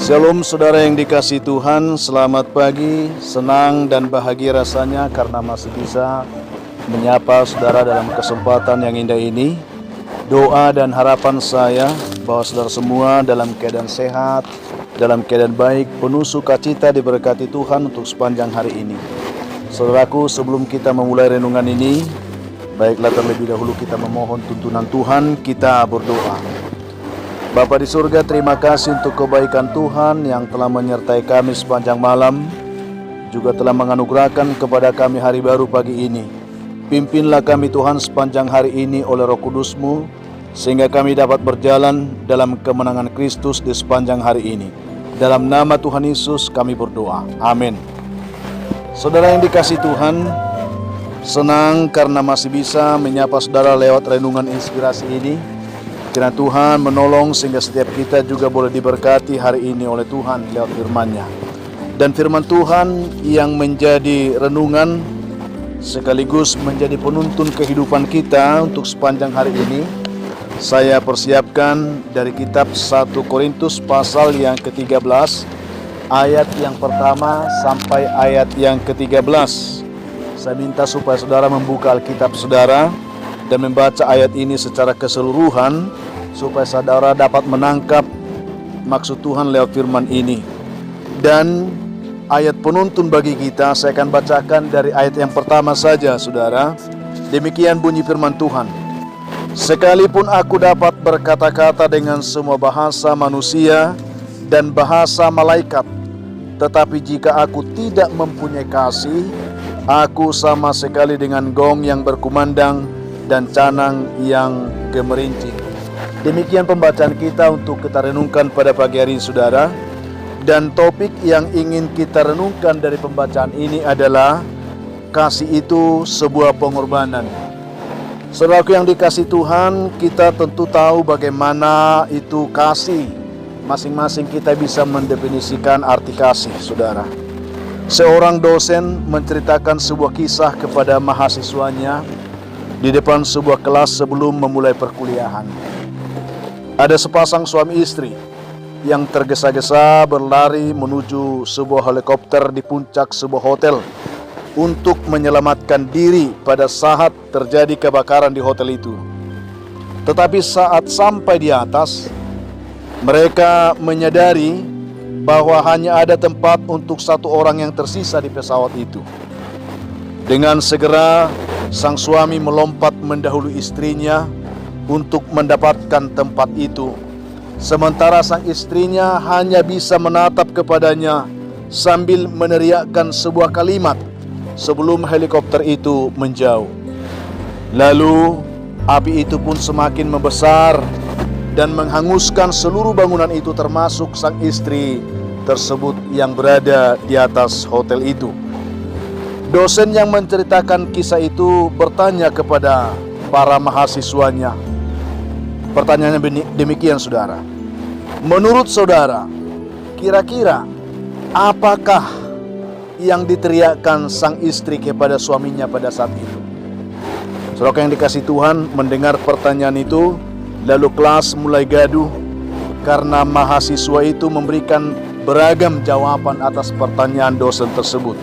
Shalom saudara yang dikasihi Tuhan, selamat pagi, senang dan bahagia rasanya karena masih bisa menyapa saudara dalam kesempatan yang indah ini. Doa dan harapan saya bahwa saudara semua dalam keadaan sehat, dalam keadaan baik, penuh sukacita diberkati Tuhan untuk sepanjang hari ini. Saudaraku, sebelum kita memulai renungan ini, baiklah terlebih dahulu kita memohon tuntunan Tuhan, kita berdoa. Bapa di surga, terima kasih untuk kebaikan Tuhan yang telah menyertai kami sepanjang malam, juga telah menganugerahkan kepada kami hari baru pagi ini. Pimpinlah kami Tuhan sepanjang hari ini oleh Roh Kudus-Mu, sehingga kami dapat berjalan dalam kemenangan Kristus di sepanjang hari ini. Dalam nama Tuhan Yesus kami berdoa, amin. Saudara yang dikasihi Tuhan, senang karena masih bisa menyapa saudara lewat renungan inspirasi ini. Kiranya Tuhan menolong sehingga setiap kita juga boleh diberkati hari ini oleh Tuhan lewat firman-Nya. Dan firman Tuhan yang menjadi renungan sekaligus menjadi penuntun kehidupan kita untuk sepanjang hari ini, saya persiapkan dari kitab 1 Korintus pasal yang ke-13, ayat yang pertama sampai ayat yang ke-13. Saya minta supaya saudara membuka Alkitab saudara dan membaca ayat ini secara keseluruhan, supaya saudara dapat menangkap maksud Tuhan lewat firman ini. Dan ayat penuntun bagi kita, saya akan bacakan dari ayat yang pertama saja saudara. Demikian bunyi firman Tuhan. Sekalipun aku dapat berkata-kata dengan semua bahasa manusia dan bahasa malaikat, tetapi jika aku tidak mempunyai kasih, aku sama sekali dengan gong yang berkumandang dan canang yang gemerincing. Demikian pembacaan kita untuk kita renungkan pada pagi hari ini saudara. Dan topik yang ingin kita renungkan dari pembacaan ini adalah kasih itu sebuah pengorbanan. Saudaraku yang dikasihi Tuhan, kita tentu tahu bagaimana itu kasih. Masing-masing kita bisa mendefinisikan arti kasih saudara. Seorang dosen menceritakan sebuah kisah kepada mahasiswanya di depan sebuah kelas sebelum memulai perkuliahan. Ada sepasang suami istri yang tergesa-gesa berlari menuju sebuah helikopter di puncak sebuah hotel untuk menyelamatkan diri pada saat terjadi kebakaran di hotel itu. Tetapi saat sampai di atas, mereka menyadari bahwa hanya ada tempat untuk satu orang yang tersisa di pesawat itu. Dengan segera sang suami melompat mendahului istrinya untuk mendapatkan tempat itu. Sementara sang istrinya hanya bisa menatap kepadanya sambil meneriakkan sebuah kalimat sebelum helikopter itu menjauh. Lalu api itu pun semakin membesar dan menghanguskan seluruh bangunan itu, termasuk sang istri tersebut yang berada di atas hotel itu. Dosen yang menceritakan kisah itu bertanya kepada para mahasiswanya. Pertanyaannya demikian saudara. Menurut saudara, kira-kira apakah yang diteriakkan sang istri kepada suaminya pada saat itu? Saudara yang dikasihi Tuhan, mendengar pertanyaan itu, lalu kelas mulai gaduh karena mahasiswa itu memberikan beragam jawaban atas pertanyaan dosen tersebut.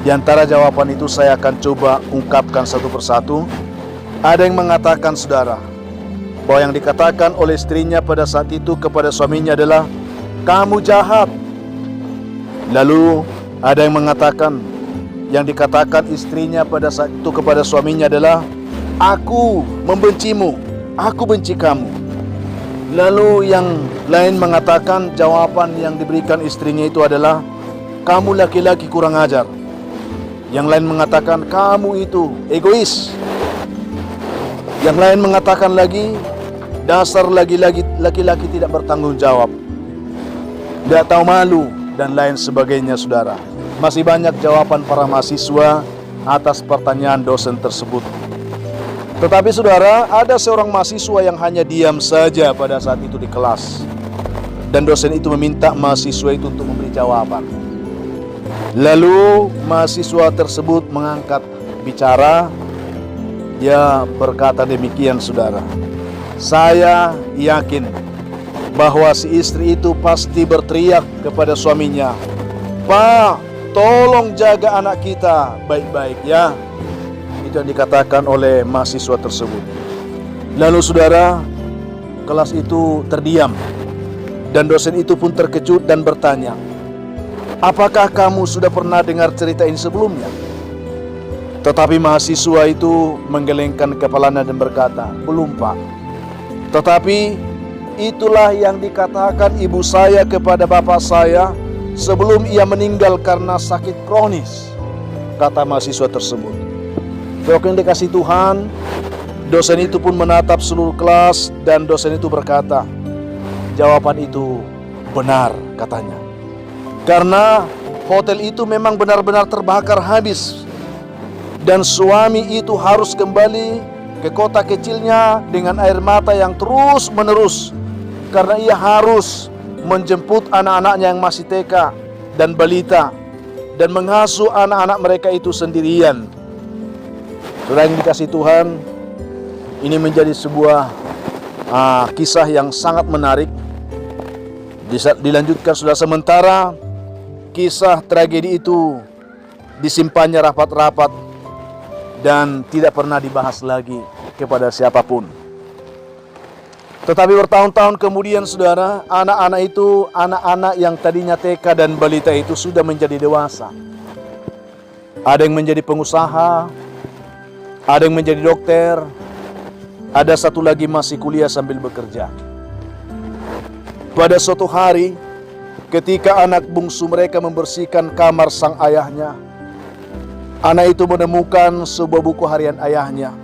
Di antara jawaban itu saya akan coba ungkapkan satu persatu. Ada yang mengatakan saudara, bahwa yang dikatakan oleh istrinya pada saat itu kepada suaminya adalah, kamu jahat. Lalu ada yang mengatakan, yang dikatakan istrinya pada saat itu kepada suaminya adalah, aku membencimu, aku benci kamu. Lalu yang lain mengatakan jawaban yang diberikan istrinya itu adalah, kamu laki-laki kurang ajar. Yang lain mengatakan, kamu itu egois. Yang lain mengatakan lagi, dasar laki-laki tidak bertanggung jawab, tidak tahu malu, dan lain sebagainya saudara. Masih banyak jawaban para mahasiswa atas pertanyaan dosen tersebut. Tetapi saudara, ada seorang mahasiswa yang hanya diam saja pada saat itu di kelas. Dan dosen itu meminta mahasiswa itu untuk memberi jawaban. Lalu mahasiswa tersebut mengangkat bicara. Dia berkata demikian saudara, saya yakin bahwa si istri itu pasti berteriak kepada suaminya, "Pak, tolong jaga anak kita baik-baik ya." Itu yang dikatakan oleh mahasiswa tersebut. Lalu saudara, kelas itu terdiam. Dan dosen itu pun terkejut dan bertanya, "Apakah kamu sudah pernah dengar cerita ini sebelumnya?" Tetapi mahasiswa itu menggelengkan kepalanya dan berkata, "Belum, Pak. Tetapi itulah yang dikatakan ibu saya kepada bapak saya sebelum ia meninggal karena sakit kronis," kata mahasiswa tersebut. Saudara yang dikasihi Tuhan, dosen itu pun menatap seluruh kelas dan dosen itu berkata, jawaban itu benar, katanya. Karena hotel itu memang benar-benar terbakar habis. Dan suami itu harus kembali ke kota kecilnya dengan air mata yang terus menerus. Karena ia harus menjemput anak-anaknya yang masih TK dan balita. Dan mengasuh anak-anak mereka itu sendirian. Saudara yang dikasihi Tuhan, ini menjadi sebuah kisah yang sangat menarik. Dilanjutkan sudah, sementara kisah tragedi itu disimpannya rapat-rapat dan tidak pernah dibahas lagi kepada siapapun. Tetapi bertahun-tahun kemudian saudara, anak-anak yang tadinya TK dan balita itu sudah menjadi dewasa. Ada yang menjadi pengusaha, ada yang menjadi dokter, ada satu lagi masih kuliah sambil bekerja. Pada suatu hari, ketika anak bungsu mereka membersihkan kamar sang ayahnya, anak itu menemukan sebuah buku harian ayahnya.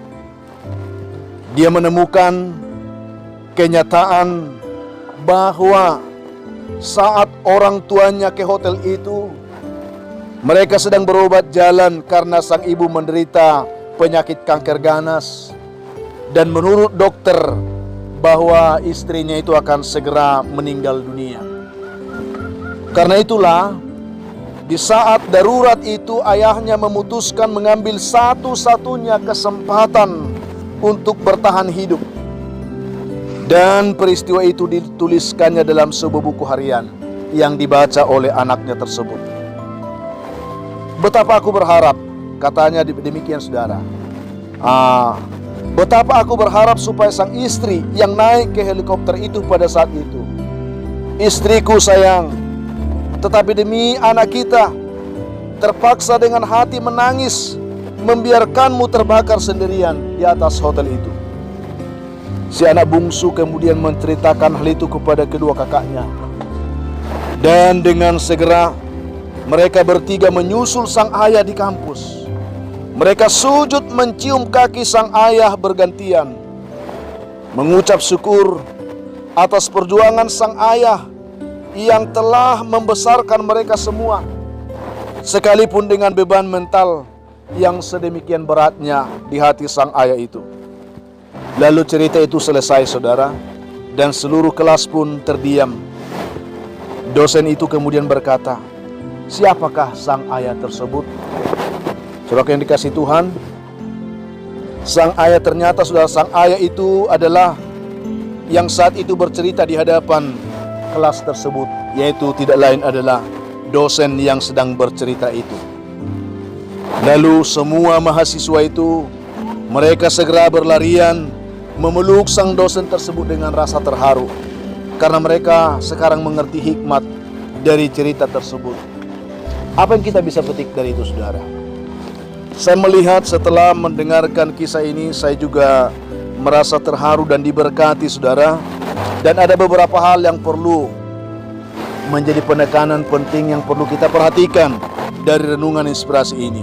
Dia menemukan kenyataan bahwa saat orang tuanya ke hotel itu, mereka sedang berobat jalan karena sang ibu menderita penyakit kanker ganas. Dan menurut dokter, bahwa istrinya itu akan segera meninggal dunia. Karena itulah, di saat darurat itu ayahnya memutuskan mengambil satu-satunya kesempatan untuk bertahan hidup. Dan peristiwa itu dituliskannya dalam sebuah buku harian yang dibaca oleh anaknya tersebut. Betapa aku berharap, katanya demikian saudara. Betapa aku berharap supaya sang istri yang naik ke helikopter itu pada saat itu, "Istriku sayang, tetapi demi anak kita, terpaksa dengan hati menangis membiarkanmu terbakar sendirian di atas hotel itu." Si anak bungsu kemudian menceritakan hal itu kepada kedua kakaknya. Dan dengan segera mereka bertiga menyusul sang ayah di kampus. Mereka sujud mencium kaki sang ayah bergantian, mengucap syukur atas perjuangan sang ayah yang telah membesarkan mereka semua, sekalipun dengan beban mental yang sedemikian beratnya di hati sang ayah itu. Lalu cerita itu selesai saudara, dan seluruh kelas pun terdiam. Dosen itu kemudian berkata, "Siapakah sang ayah tersebut?" Saudara yang dikasihi Tuhan, sang ayah ternyata sang ayah itu adalah yang saat itu bercerita di hadapan kelas tersebut, yaitu tidak lain adalah dosen yang sedang bercerita itu. Lalu semua mahasiswa itu, mereka segera berlarian memeluk sang dosen tersebut dengan rasa terharu, karena mereka sekarang mengerti hikmat dari cerita tersebut. Apa yang kita bisa petik dari itu saudara? Saya melihat setelah mendengarkan kisah ini, saya juga merasa terharu dan diberkati saudara. Dan ada beberapa hal yang perlu menjadi penekanan penting yang perlu kita perhatikan dari renungan inspirasi ini.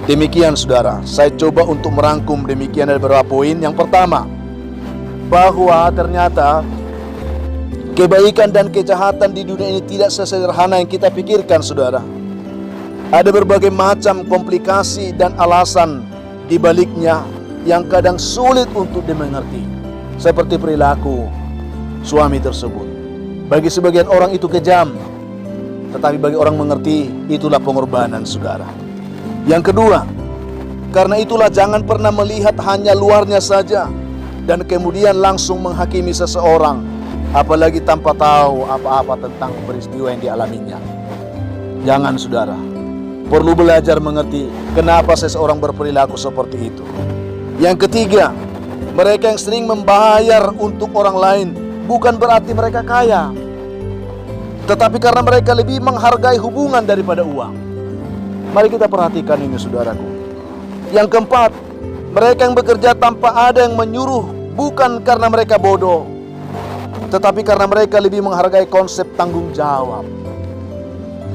Demikian saudara, saya coba untuk merangkum demikian ada beberapa poin. Yang pertama, bahwa ternyata kebaikan dan kejahatan di dunia ini tidak sesederhana yang kita pikirkan saudara. Ada berbagai macam komplikasi dan alasan di baliknya yang kadang sulit untuk dimengerti. Seperti perilaku suami tersebut. Bagi sebagian orang itu kejam, tetapi bagi orang mengerti, itulah pengorbanan saudara. Yang kedua, karena itulah jangan pernah melihat hanya luarnya saja dan kemudian langsung menghakimi seseorang apalagi tanpa tahu apa-apa tentang peristiwa yang dialaminya. Jangan saudara, perlu belajar mengerti kenapa seseorang berperilaku seperti itu. Yang ketiga, mereka yang sering membayar untuk orang lain bukan berarti mereka kaya, tetapi karena mereka lebih menghargai hubungan daripada uang. Mari kita perhatikan ini saudaraku. Yang keempat, mereka yang bekerja tanpa ada yang menyuruh bukan karena mereka bodoh, tetapi karena mereka lebih menghargai konsep tanggung jawab.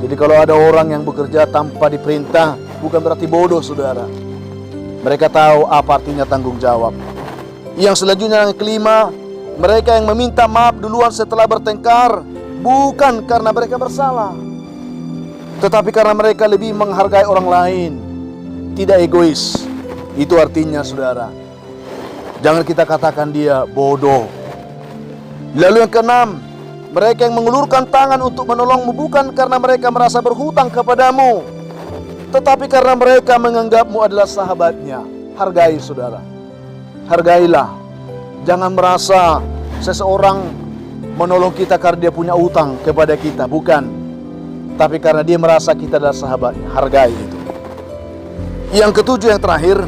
Jadi kalau ada orang yang bekerja tanpa diperintah, bukan berarti bodoh saudara. Mereka tahu apa artinya tanggung jawab. Yang selanjutnya, yang kelima, mereka yang meminta maaf duluan setelah bertengkar, bukan karena mereka bersalah, tetapi karena mereka lebih menghargai orang lain, tidak egois. Itu artinya saudara, jangan kita katakan dia bodoh. Lalu yang keenam, mereka yang mengulurkan tangan untuk menolongmu bukan karena mereka merasa berhutang kepadamu, tetapi karena mereka menganggapmu adalah sahabatnya. Hargai saudara, hargailah. Jangan merasa seseorang menolong kita karena dia punya utang kepada kita, bukan, tapi karena dia merasa kita adalah sahabatnya. Hargai itu. Yang ketujuh, yang terakhir,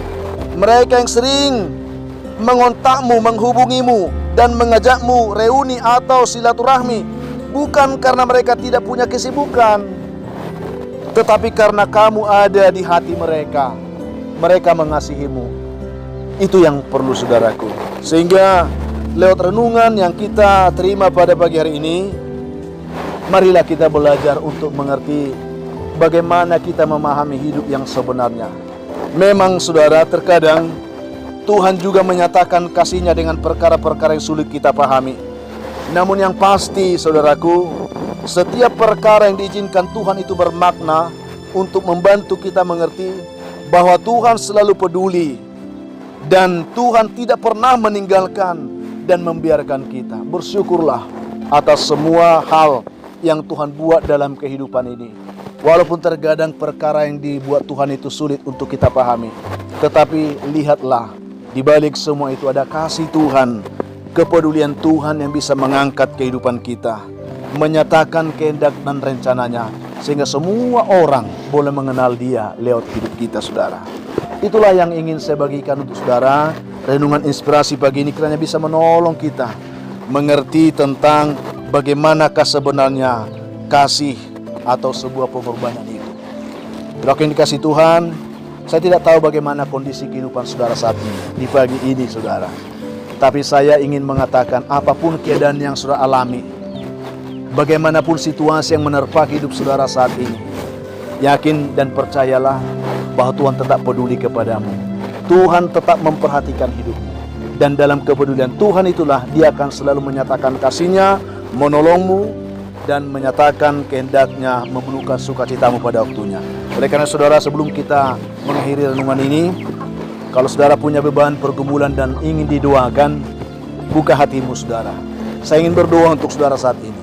mereka yang sering mengontakmu, menghubungimu, dan mengajakmu reuni atau silaturahmi bukan karena mereka tidak punya kesibukan, tetapi karena kamu ada di hati mereka. Mereka mengasihimu. Itu yang perlu saudaraku. Sehingga lewat renungan yang kita terima pada pagi hari ini, marilah kita belajar untuk mengerti bagaimana kita memahami hidup yang sebenarnya. Memang saudara, terkadang Tuhan juga menyatakan kasih-Nya dengan perkara-perkara yang sulit kita pahami. Namun yang pasti saudaraku, setiap perkara yang diizinkan Tuhan itu bermakna untuk membantu kita mengerti bahwa Tuhan selalu peduli dan Tuhan tidak pernah meninggalkan dan membiarkan kita. Bersyukurlah atas semua hal yang Tuhan buat dalam kehidupan ini. Walaupun terkadang perkara yang dibuat Tuhan itu sulit untuk kita pahami, tetapi lihatlah, di balik semua itu ada kasih Tuhan, kepedulian Tuhan yang bisa mengangkat kehidupan kita, menyatakan kehendak dan rencananya, sehingga semua orang boleh mengenal Dia lewat hidup kita saudara. Itulah yang ingin saya bagikan untuk saudara. Renungan inspirasi pagi ini kiranya bisa menolong kita mengerti tentang bagaimanakah sebenarnya kasih atau sebuah pengorbanan itu. Saudara yang dikasihi Tuhan, saya tidak tahu bagaimana kondisi kehidupan saudara saat ini, di pagi ini saudara. Tapi saya ingin mengatakan apapun keadaan yang saudara alami, bagaimanapun situasi yang menerpa hidup saudara saat ini, yakin dan percayalah bahwa Tuhan tetap peduli kepadamu. Tuhan tetap memperhatikan hidupmu. Dan dalam kepedulian Tuhan itulah Dia akan selalu menyatakan kasih-Nya, menolongmu, dan menyatakan kehendak-Nya, membulukan sukacitamu pada waktunya. Oleh karena saudara, sebelum kita mengakhiri renungan ini, kalau saudara punya beban pergumulan dan ingin didoakan, buka hatimu saudara. Saya ingin berdoa untuk saudara saat ini.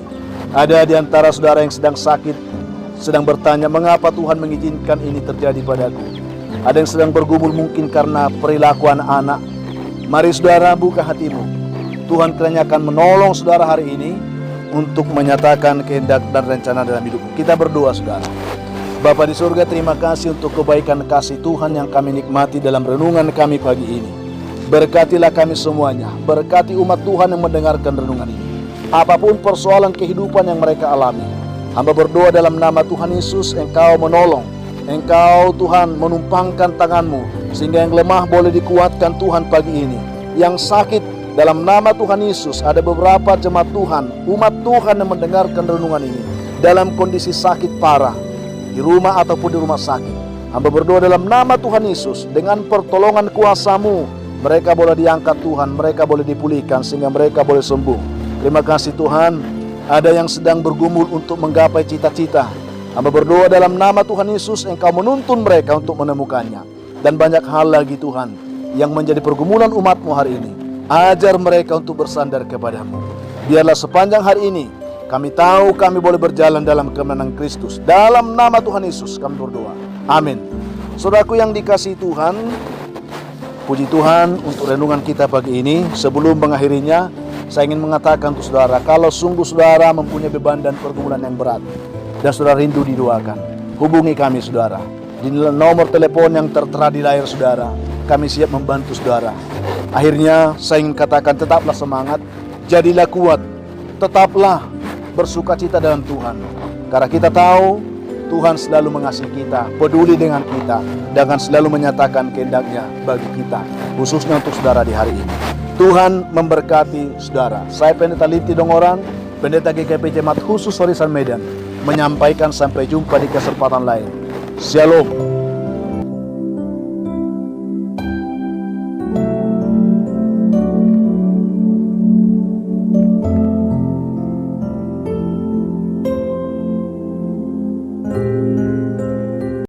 Ada di antara saudara yang sedang sakit, sedang bertanya, mengapa Tuhan mengizinkan ini terjadi padaku? Ada yang sedang bergumul mungkin karena perilaku anak-anak. Mari saudara, buka hatimu. Tuhan kiranya akan menolong saudara hari ini untuk menyatakan kehendak dan rencana dalam hidupmu. Kita berdoa saudara. Bapa di surga, terima kasih untuk kebaikan kasih Tuhan yang kami nikmati dalam renungan kami pagi ini. Berkatilah kami semuanya. Berkati umat Tuhan yang mendengarkan renungan ini. Apapun persoalan kehidupan yang mereka alami, hamba berdoa dalam nama Tuhan Yesus, Engkau menolong. Engkau Tuhan menumpangkan tangan-Mu sehingga yang lemah boleh dikuatkan Tuhan pagi ini. Yang sakit, dalam nama Tuhan Yesus, ada beberapa jemaat Tuhan, umat Tuhan yang mendengarkan renungan ini dalam kondisi sakit parah, di rumah ataupun di rumah sakit. Hamba berdoa dalam nama Tuhan Yesus, dengan pertolongan kuasa-Mu, mereka boleh diangkat Tuhan, mereka boleh dipulihkan sehingga mereka boleh sembuh. Terima kasih Tuhan. Ada yang sedang bergumul untuk menggapai cita-cita, hamba berdoa dalam nama Tuhan Yesus, Engkau menuntun mereka untuk menemukannya. Dan banyak hal lagi Tuhan yang menjadi pergumulan umat-Mu hari ini. Ajar mereka untuk bersandar kepadamu. Biarlah sepanjang hari ini kami tahu kami boleh berjalan dalam kemenangan Kristus. Dalam nama Tuhan Yesus kami berdoa. Amin. Saudaraku yang dikasihi Tuhan, puji Tuhan untuk renungan kita pagi ini. Sebelum mengakhirinya, Saya ingin mengatakan untuk saudara, kalau sungguh saudara mempunyai beban dan pergumulan yang berat, dan saudara rindu didoakan, hubungi kami saudara. Di nomor telepon yang tertera di layar saudara, kami siap membantu saudara. Akhirnya saya ingin katakan, tetaplah semangat, jadilah kuat, tetaplah bersukacita dalam Tuhan. Karena kita tahu Tuhan selalu mengasihi kita, peduli dengan kita, dan akan selalu menyatakan kehendaknya bagi kita, khususnya untuk saudara di hari ini. Tuhan memberkati saudara. Saya Pendeta Liti Dongoran, Pendeta GKP Jemaat Khusus Horisan Medan, menyampaikan sampai jumpa di kesempatan lain. Shalom.